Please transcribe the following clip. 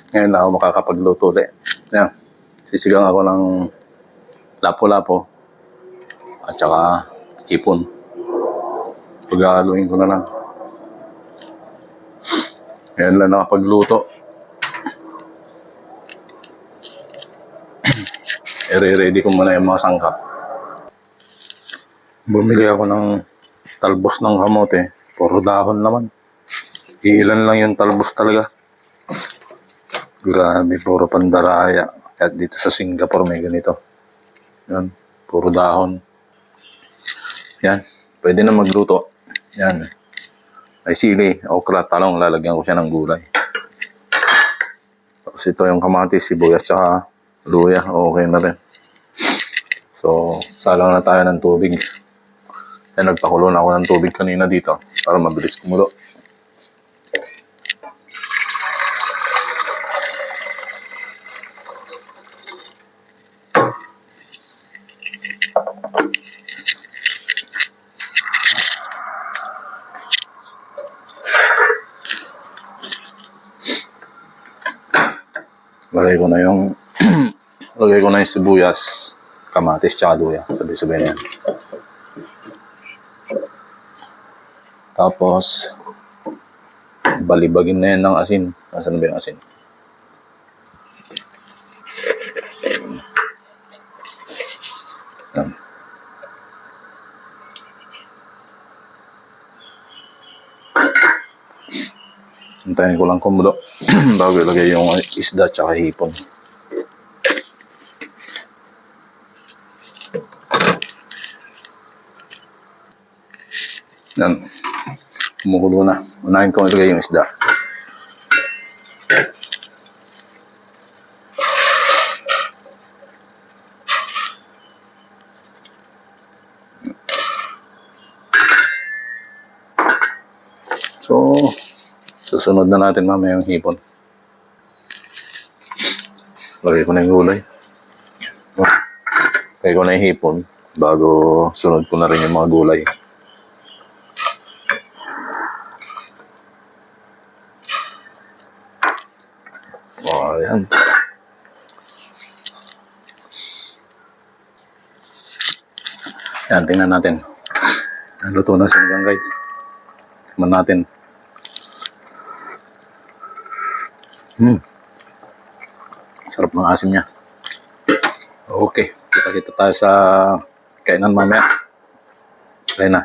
Ngayon na ako makakapagluto ulit. Yan. Sisigang ako ng lapo-lapo at saka hipon. Paghahaluin ko na lang. Ngayon lang nakapagluto. I-ready ko muna yung mga sangkap. Bumili ako ng talbos ng kamote. Puro dahon naman. Ilan lang yung talbos talaga. Grabe, puro pandaraya. Kahit dito sa Singapore may ganito. Yan, puro dahon. Yan, pwede na magluto. Yan. Ay sili, okra, talong, lalagyan ko siya ng gulay. Tapos ito yung kamatis, sibuyas, tsaka luya. Okay na rin. So, salang na tayo ng tubig. Yan, nagpakulo na ako ng tubig kanina dito para mabilis kumulo. Lagay ko na yung sibuyas, kamatis, tsaka luya. Sabay-sabay na yan. Tapos, balibagin na yan ng asin. Nasaan ba yung asin? Yan. Hintayin ko lang kumulo bago ilagay yung isda tsaka hipon. Yan. Kumukulo na. Unahin ko ilagay yung isda. So, susunod na natin mamaya yung hipon. Lagay ko na yung gulay. Lagay ko na yung hipon bago sunod ko na rin yung mga gulay. Oh, ayan. Ayan, tingnan natin. Naluto na sinigang guys. Tingnan natin. Sarap ng asim niya. Okay, kita-kita tayo sa kainan mamaya. Kaya na.